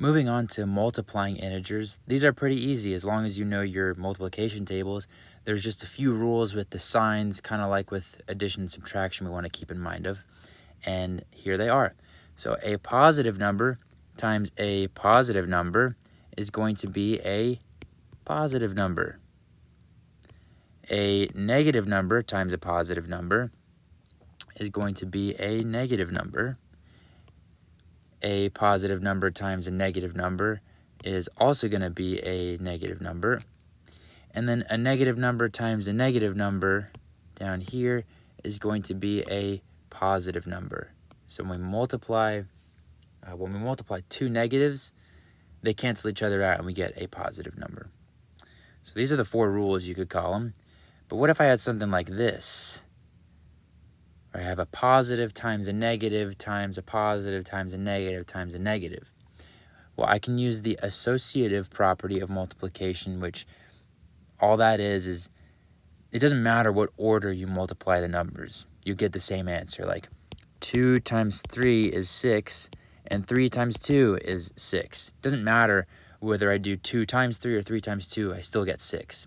Moving on to multiplying integers, these are pretty easy as long as you know your multiplication tables. There's just a few rules with the signs, kind of like with addition and subtraction we want to keep in mind of. And here they are. So a positive number times a positive number is going to be a positive number. A negative number times a positive number is going to be a negative number. A positive number times a negative number is also going to be a negative number. And then a negative number times a negative number down here is going to be a positive number. So when we multiply two negatives, they cancel each other out and we get a positive number. So these are the four rules, you could call them. But what if I had something like this? Where I have a positive times a negative times a positive times a negative times a negative. Well, I can use the associative property of multiplication, which all that is it doesn't matter what order you multiply the numbers. You get the same answer. Like 2 times 3 is 6, and 3 times 2 is 6. It doesn't matter whether I do 2 times 3 or 3 times 2, I still get 6.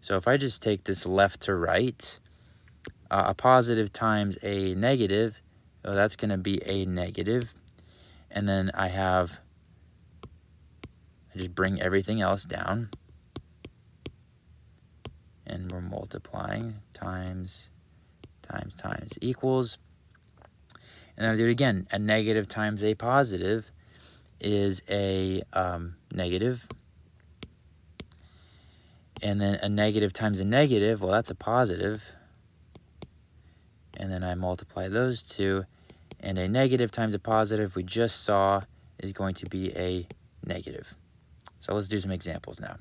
So if I just take this left to right, a positive times a negative, oh, that's going to be a negative. And then I just bring everything else down. And we're multiplying times equals. And then I do it again. A negative times a positive is a negative. And then a negative times a negative, well, that's a positive. And then I multiply those two. And a negative times a positive we just saw is going to be a negative. So let's do some examples now.